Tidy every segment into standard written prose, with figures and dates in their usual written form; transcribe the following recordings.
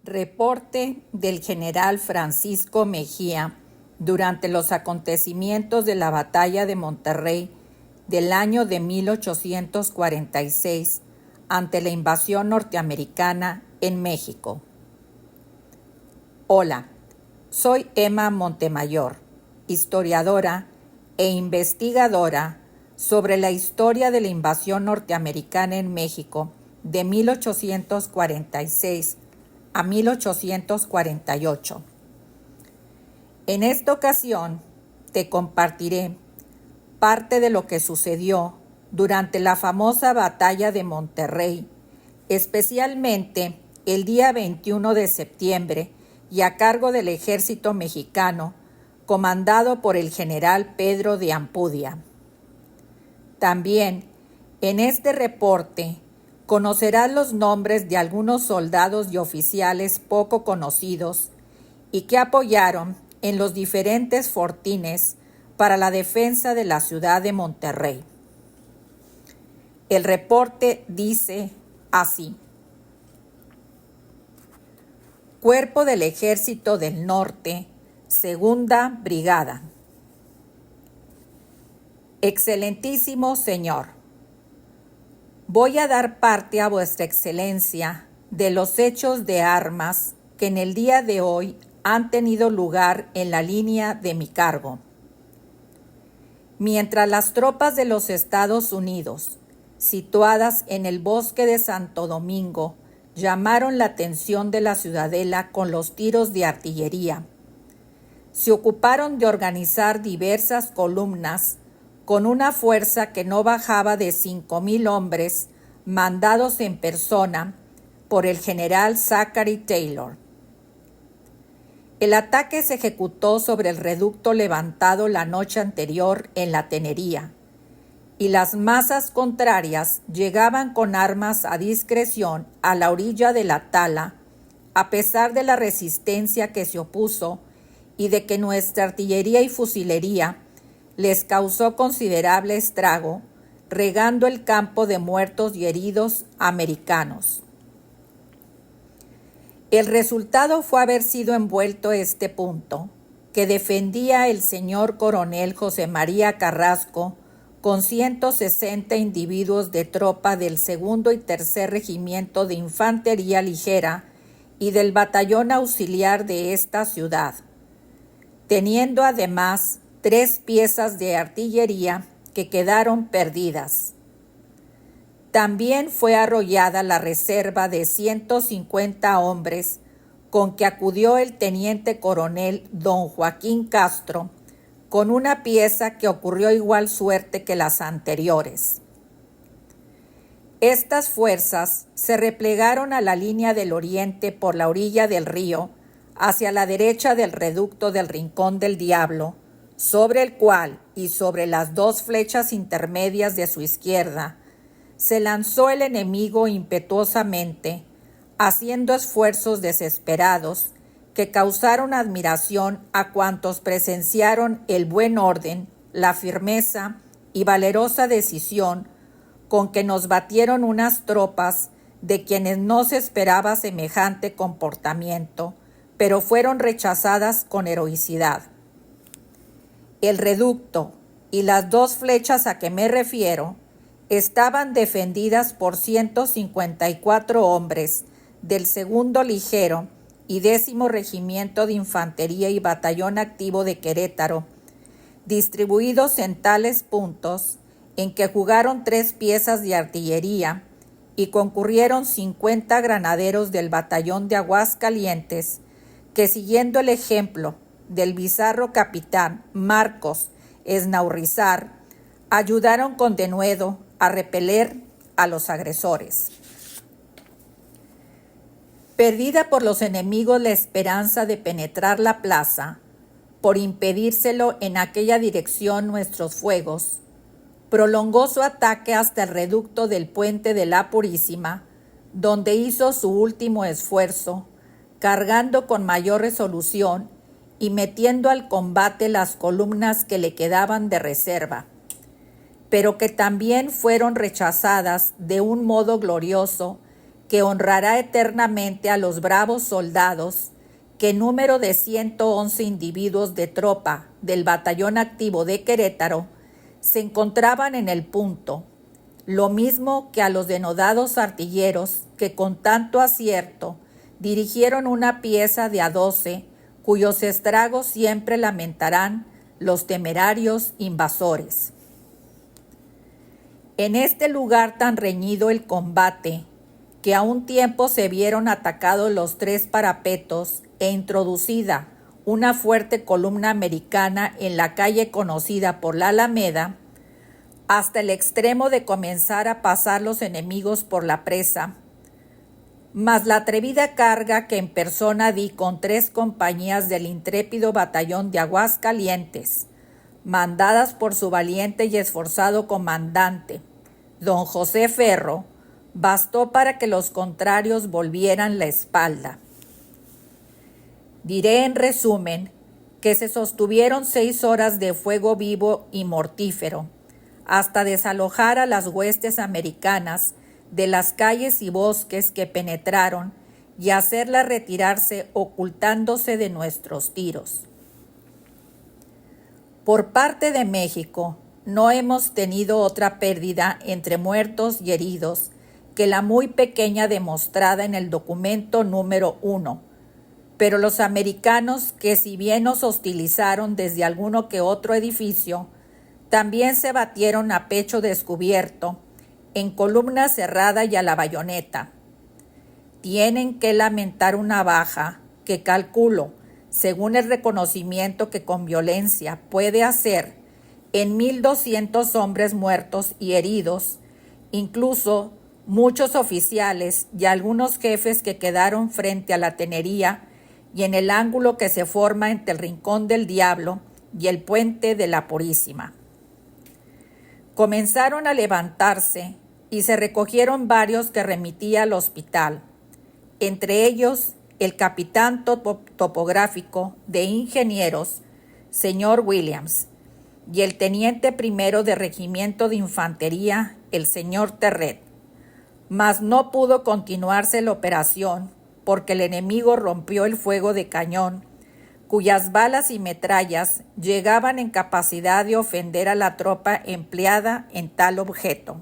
Reporte del general Francisco Mejía durante los acontecimientos de la Batalla de Monterrey del año de 1846 ante la invasión norteamericana en México. Hola, soy Emma Montemayor, historiadora e investigadora sobre la historia de la invasión norteamericana en México de 1846 a 1848. En esta ocasión te compartiré parte de lo que sucedió durante la famosa Batalla de Monterrey, especialmente el día 21 de septiembre y a cargo del ejército mexicano, comandado por el general Pedro de Ampudia. También en este reporte conocerás los nombres de algunos soldados y oficiales poco conocidos y que apoyaron en los diferentes fortines para la defensa de la ciudad de Monterrey. El reporte dice así: Cuerpo del Ejército del Norte, Segunda Brigada. Excelentísimo señor, voy a dar parte a vuestra excelencia de los hechos de armas que en el día de hoy han tenido lugar en la línea de mi cargo. Mientras las tropas de los Estados Unidos, situadas en el bosque de Santo Domingo, llamaron la atención de la ciudadela con los tiros de artillería, se ocuparon de organizar diversas columnas con una fuerza que no bajaba de 5,000 hombres mandados en persona por el general Zachary Taylor. El ataque se ejecutó sobre el reducto levantado la noche anterior en la Tenería, y las masas contrarias llegaban con armas a discreción a la orilla de la Tala, a pesar de la resistencia que se opuso y de que nuestra artillería y fusilería les causó considerable estrago, regando el campo de muertos y heridos americanos. El resultado fue haber sido envuelto este punto, que defendía el señor coronel José María Carrasco con 160 individuos de tropa del 2º y 3er Regimiento de Infantería Ligera y del Batallón Auxiliar de esta ciudad, teniendo además 3 piezas de artillería que quedaron perdidas. También fue arrollada la reserva de 150 hombres con que acudió el teniente coronel don Joaquín Castro, con una pieza que ocurrió igual suerte que las anteriores. Estas fuerzas se replegaron a la línea del oriente por la orilla del río, hacia la derecha del reducto del Rincón del Diablo, sobre el cual y sobre las 2 flechas intermedias de su izquierda, se lanzó el enemigo impetuosamente, haciendo esfuerzos desesperados que causaron admiración a cuantos presenciaron el buen orden, la firmeza y valerosa decisión con que nos batieron unas tropas de quienes no se esperaba semejante comportamiento, pero fueron rechazadas con heroicidad. El reducto y las 2 flechas a que me refiero estaban defendidas por 154 hombres del 2º Ligero y 10º Regimiento de Infantería y Batallón Activo de Querétaro, distribuidos en tales puntos en que jugaron 3 piezas de artillería y concurrieron 50 granaderos del Batallón de Aguascalientes, que siguiendo el ejemplo del bizarro capitán Marcos Esnaurrizar, ayudaron con denuedo a repeler a los agresores. Perdida por los enemigos la esperanza de penetrar la plaza, por impedírselo en aquella dirección nuestros fuegos, prolongó su ataque hasta el reducto del Puente de la Purísima, donde hizo su último esfuerzo, cargando con mayor resolución y metiendo al combate las columnas que le quedaban de reserva, pero que también fueron rechazadas de un modo glorioso que honrará eternamente a los bravos soldados que en número de 111 individuos de tropa del batallón activo de Querétaro se encontraban en el punto, lo mismo que a los denodados artilleros que con tanto acierto dirigieron una pieza de a 12, cuyos estragos siempre lamentarán los temerarios invasores. En este lugar tan reñido el combate, que a un tiempo se vieron atacados los 3 parapetos e introducida una fuerte columna americana en la calle conocida por la Alameda, hasta el extremo de comenzar a pasar los enemigos por la presa, mas la atrevida carga que en persona di con 3 compañías del intrépido batallón de Aguascalientes, mandadas por su valiente y esforzado comandante, don José Ferro, bastó para que los contrarios volvieran la espalda. Diré en resumen que se sostuvieron 6 horas de fuego vivo y mortífero, hasta desalojar a las huestes americanas de las calles y bosques que penetraron y hacerlas retirarse ocultándose de nuestros tiros. Por parte de México, no hemos tenido otra pérdida entre muertos y heridos que la muy pequeña demostrada en el documento número 1, pero los americanos, que si bien nos hostilizaron desde alguno que otro edificio, también se batieron a pecho descubierto, en columna cerrada y a la bayoneta. Tienen que lamentar una baja que calculo, según el reconocimiento que con violencia puede hacer, en 1,200 hombres muertos y heridos, incluso muchos oficiales y algunos jefes que quedaron frente a la tenería y en el ángulo que se forma entre el Rincón del Diablo y el Puente de la Purísima. Comenzaron a levantarse y se recogieron varios que remitía al hospital, entre ellos el capitán topográfico de ingenieros, señor Williams, y el teniente primero de regimiento de infantería, el señor Terret. Mas no pudo continuarse la operación porque el enemigo rompió el fuego de cañón, cuyas balas y metrallas llegaban en capacidad de ofender a la tropa empleada en tal objeto.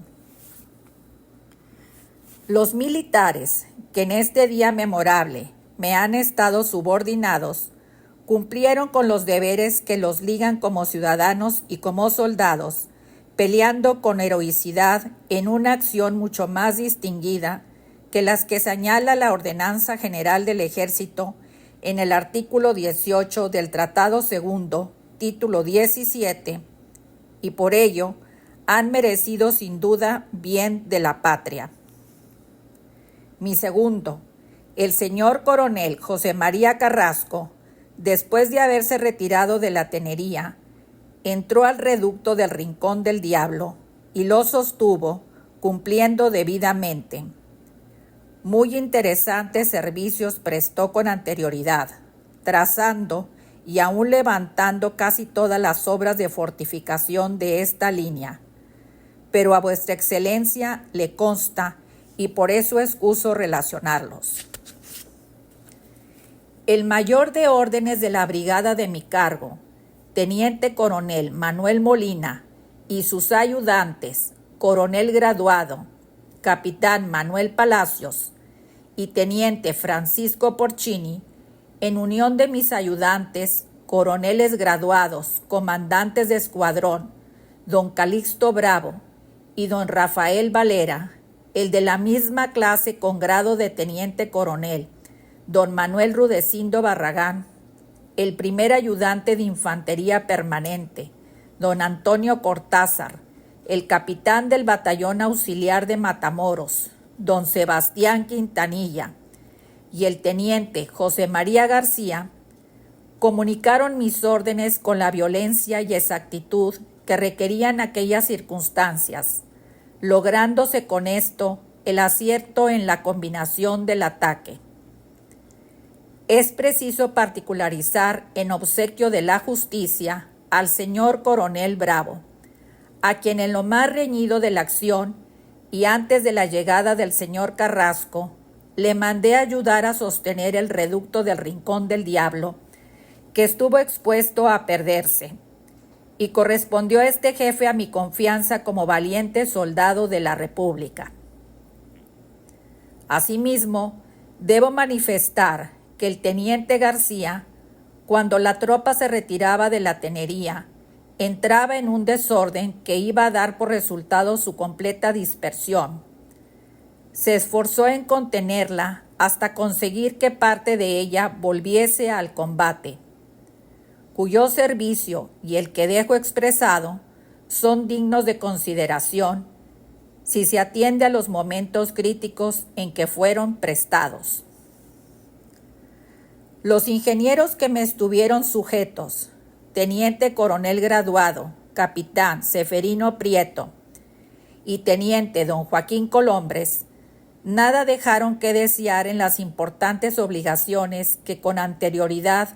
Los militares que en este día memorable me han estado subordinados cumplieron con los deberes que los ligan como ciudadanos y como soldados, peleando con heroicidad en una acción mucho más distinguida que las que señala la Ordenanza General del Ejército en el artículo 18 del Tratado Segundo, título 17, y por ello han merecido sin duda bien de la patria. Mi segundo, el señor coronel José María Carrasco, después de haberse retirado de la tenería, entró al reducto del Rincón del Diablo y lo sostuvo, cumpliendo debidamente. Muy interesantes servicios prestó con anterioridad, trazando y aún levantando casi todas las obras de fortificación de esta línea. Pero a vuestra excelencia le consta y por eso excuso relacionarlos. El mayor de órdenes de la brigada de mi cargo, teniente coronel Manuel Molina, y sus ayudantes, coronel graduado, capitán Manuel Palacios y teniente Francisco Porcini, en unión de mis ayudantes, coroneles graduados, comandantes de escuadrón, don Calixto Bravo y don Rafael Valera, el de la misma clase con grado de teniente coronel, don Manuel Rudecindo Barragán, el primer ayudante de infantería permanente, don Antonio Cortázar, el capitán del batallón auxiliar de Matamoros, don Sebastián Quintanilla, y el teniente José María García, comunicaron mis órdenes con la violencia y exactitud que requerían aquellas circunstancias, lográndose con esto el acierto en la combinación del ataque. Es preciso particularizar en obsequio de la justicia al señor coronel Bravo, a quien en lo más reñido de la acción y antes de la llegada del señor Carrasco le mandé ayudar a sostener el reducto del Rincón del Diablo, que estuvo expuesto a perderse, y correspondió este jefe a mi confianza como valiente soldado de la República. Asimismo, debo manifestar que el teniente García, cuando la tropa se retiraba de la tenería, entraba en un desorden que iba a dar por resultado su completa dispersión. Se esforzó en contenerla hasta conseguir que parte de ella volviese al combate, cuyo servicio y el que dejo expresado son dignos de consideración si se atiende a los momentos críticos en que fueron prestados. Los ingenieros que me estuvieron sujetos, teniente coronel graduado, capitán Seferino Prieto y teniente don Joaquín Colombres, nada dejaron que desear en las importantes obligaciones que con anterioridad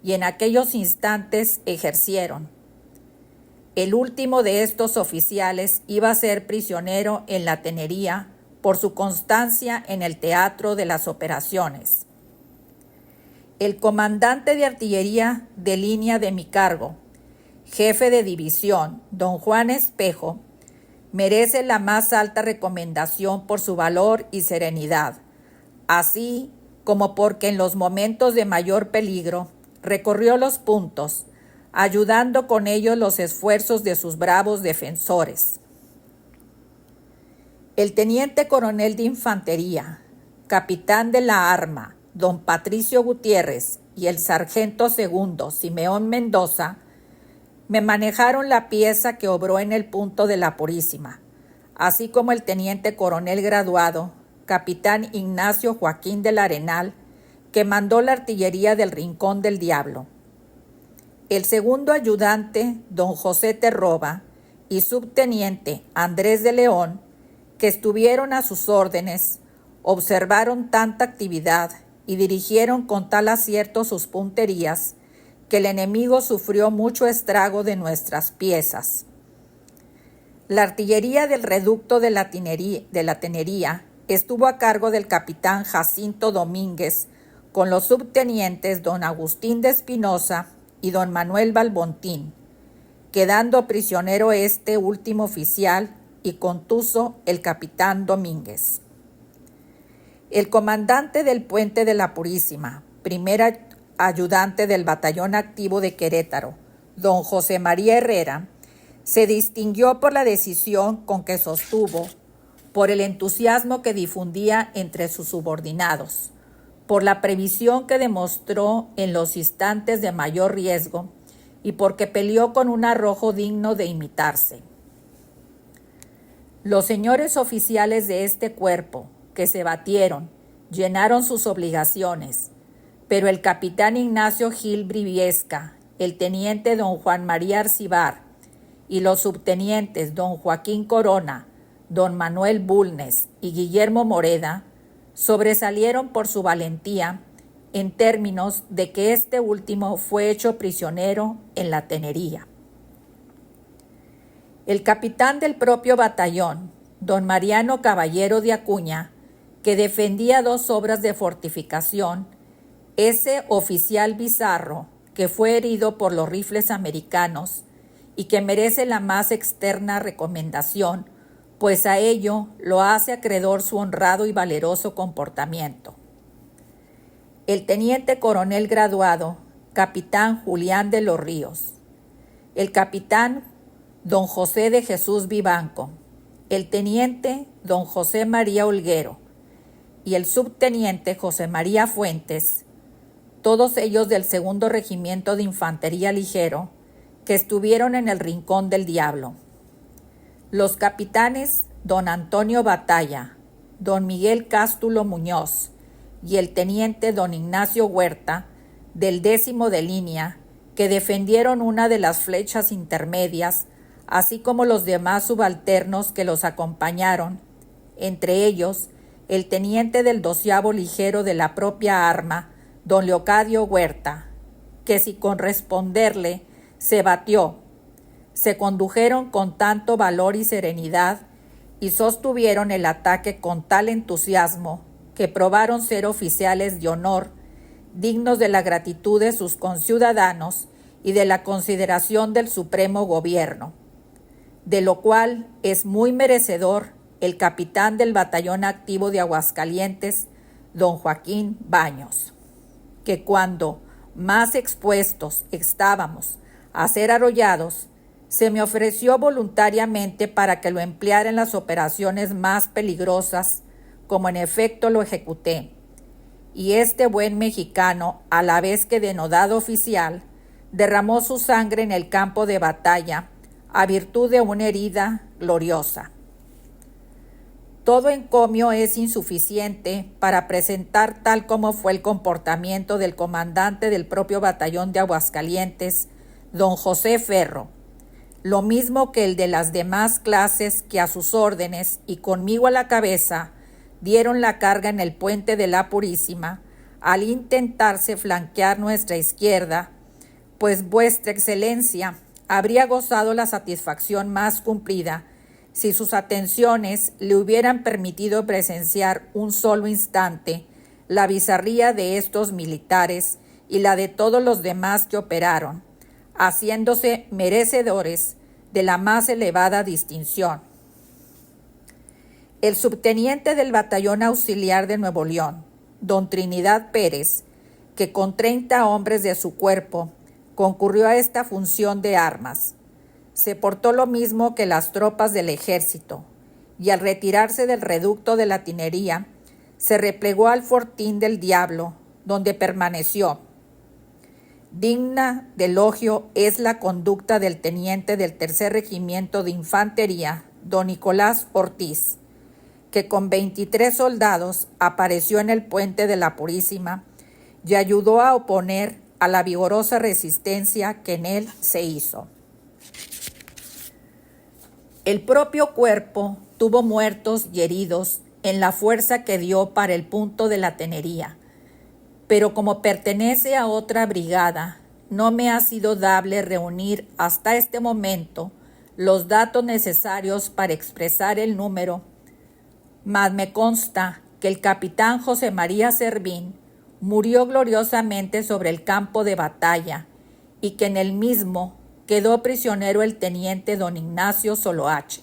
y en aquellos instantes ejercieron. El último de estos oficiales iba a ser prisionero en la tenería por su constancia en el teatro de las operaciones. El comandante de artillería de línea de mi cargo, jefe de división, don Juan Espejo, merece la más alta recomendación por su valor y serenidad, así como porque en los momentos de mayor peligro recorrió los puntos, ayudando con ello los esfuerzos de sus bravos defensores. El teniente coronel de infantería, capitán de la arma, don Patricio Gutiérrez, y el sargento segundo, Simeón Mendoza, me manejaron la pieza que obró en el punto de la Purísima, así como el teniente coronel graduado, capitán Ignacio Joaquín del Arenal, que mandó la artillería del Rincón del Diablo. El segundo ayudante, don José Terroba, y subteniente Andrés de León, que estuvieron a sus órdenes, observaron tanta actividad y dirigieron con tal acierto sus punterías que el enemigo sufrió mucho estrago de nuestras piezas. La artillería del reducto de la tenería estuvo a cargo del capitán Jacinto Domínguez, con los subtenientes don Agustín de Espinosa y don Manuel Balbontín, quedando prisionero este último oficial y contuso el capitán Domínguez. El comandante del Puente de la Purísima, primer ayudante del batallón activo de Querétaro, don José María Herrera, se distinguió por la decisión con que sostuvo, por el entusiasmo que difundía entre sus subordinados, por la previsión que demostró en los instantes de mayor riesgo y porque peleó con un arrojo digno de imitarse. Los señores oficiales de este cuerpo, que se batieron, llenaron sus obligaciones, pero el capitán Ignacio Gil Briviesca, el teniente don Juan María Arcibar y los subtenientes don Joaquín Corona, don Manuel Bulnes y Guillermo Moreda sobresalieron por su valentía en términos de que este último fue hecho prisionero en la tenería. El capitán del propio batallón, don Mariano Caballero de Acuña, que defendía 2 obras de fortificación, ese oficial bizarro que fue herido por los rifles americanos y que merece la más externa recomendación, pues a ello lo hace acreedor su honrado y valeroso comportamiento. El teniente coronel graduado, capitán Julián de los Ríos, el capitán don José de Jesús Vivanco, el teniente don José María Olguero y el subteniente José María Fuentes, todos ellos del segundo regimiento de infantería ligero, que estuvieron en el Rincón del Diablo. Los capitanes don Antonio Batalla, don Miguel Cástulo Muñoz y el teniente don Ignacio Huerta, del 10º de línea, que defendieron una de las flechas intermedias, así como los demás subalternos que los acompañaron, entre ellos el teniente del 12º ligero de la propia arma, don Leocadio Huerta, que sin corresponderle se batió. Se condujeron con tanto valor y serenidad y sostuvieron el ataque con tal entusiasmo que probaron ser oficiales de honor, dignos de la gratitud de sus conciudadanos y de la consideración del Supremo Gobierno, de lo cual es muy merecedor el capitán del Batallón Activo de Aguascalientes, don Joaquín Baños, que cuando más expuestos estábamos a ser arrollados, se me ofreció voluntariamente para que lo empleara en las operaciones más peligrosas, como en efecto lo ejecuté. Y este buen mexicano, a la vez que denodado oficial, derramó su sangre en el campo de batalla a virtud de una herida gloriosa. Todo encomio es insuficiente para presentar tal como fue el comportamiento del comandante del propio batallón de Aguascalientes, don José Ferro, lo mismo que el de las demás clases que a sus órdenes y conmigo a la cabeza dieron la carga en el puente de la Purísima al intentarse flanquear nuestra izquierda, pues vuestra excelencia habría gozado la satisfacción más cumplida si sus atenciones le hubieran permitido presenciar un solo instante la bizarría de estos militares y la de todos los demás que operaron, haciéndose merecedores de la más elevada distinción. El subteniente del Batallón Auxiliar de Nuevo León, don Trinidad Pérez, que con 30 hombres de su cuerpo concurrió a esta función de armas, se portó lo mismo que las tropas del ejército, y al retirarse del reducto de la Tinería, se replegó al Fortín del Diablo, donde permaneció. Digna de elogio es la conducta del teniente del Tercer Regimiento de Infantería, don Nicolás Ortiz, que con 23 soldados apareció en el puente de la Purísima y ayudó a oponer a la vigorosa resistencia que en él se hizo. El propio cuerpo tuvo muertos y heridos en la fuerza que dio para el punto de la Tenería, pero como pertenece a otra brigada, no me ha sido dable reunir hasta este momento los datos necesarios para expresar el número, mas me consta que el capitán José María Servín murió gloriosamente sobre el campo de batalla y que en el mismo quedó prisionero el teniente don Ignacio Soloache.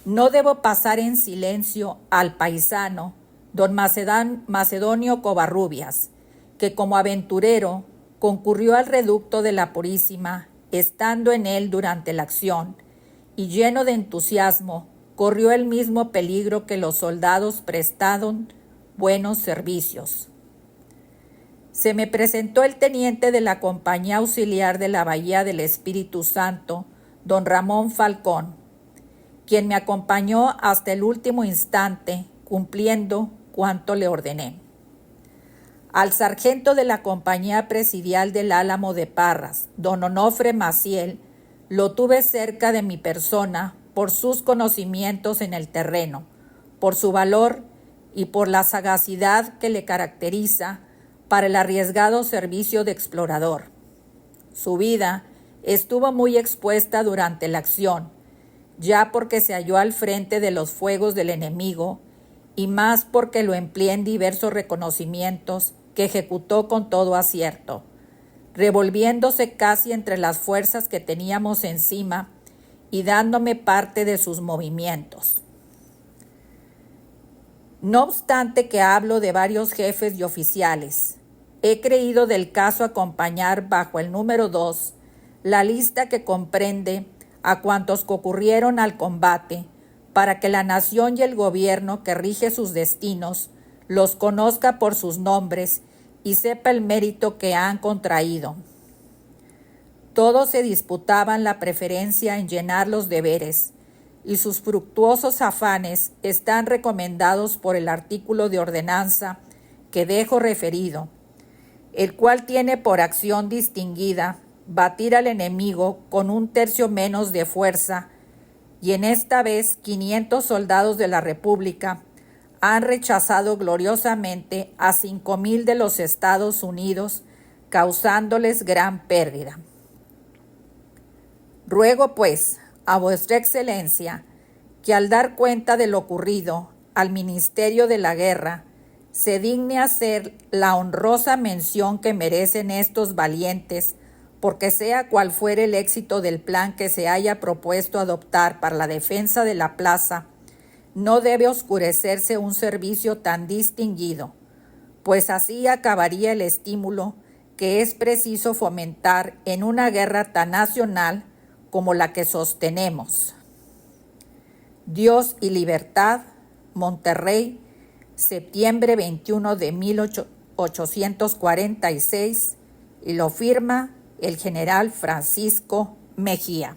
No debo pasar en silencio al paisano don Macedonio Covarrubias, que como aventurero concurrió al reducto de la Purísima, estando en él durante la acción, y lleno de entusiasmo, corrió el mismo peligro que los soldados prestaron buenos servicios. Se me presentó el teniente de la Compañía Auxiliar de la Bahía del Espíritu Santo, don Ramón Falcón, quien me acompañó hasta el último instante, cumpliendo cuanto le ordené. Al sargento de la Compañía Presidial del Álamo de Parras, don Onofre Maciel, lo tuve cerca de mi persona por sus conocimientos en el terreno, por su valor y por la sagacidad que le caracteriza para el arriesgado servicio de explorador. Su vida estuvo muy expuesta durante la acción, ya porque se halló al frente de los fuegos del enemigo y más porque lo empleé en diversos reconocimientos que ejecutó con todo acierto, revolviéndose casi entre las fuerzas que teníamos encima y dándome parte de sus movimientos. No obstante que hablo de varios jefes y oficiales, he creído del caso acompañar bajo el número 2 la lista que comprende a cuantos concurrieron al combate para que la nación y el gobierno que rige sus destinos los conozca por sus nombres y sepa el mérito que han contraído. Todos se disputaban la preferencia en llenar los deberes, y sus fructuosos afanes están recomendados por el artículo de ordenanza que dejo referido, el cual tiene por acción distinguida batir al enemigo con 1/3 menos de fuerza, y en esta vez 500 soldados de la República han rechazado gloriosamente a 5,000 de los Estados Unidos, causándoles gran pérdida. Ruego, pues, a vuestra excelencia, que al dar cuenta de lo ocurrido, al Ministerio de la Guerra se digne hacer la honrosa mención que merecen estos valientes, porque sea cual fuere el éxito del plan que se haya propuesto adoptar para la defensa de la plaza, no debe oscurecerse un servicio tan distinguido, pues así acabaría el estímulo que es preciso fomentar en una guerra tan nacional como la que sostenemos. Dios y Libertad, Monterrey, septiembre 21 de 1846, y lo firma el general Francisco Mejía.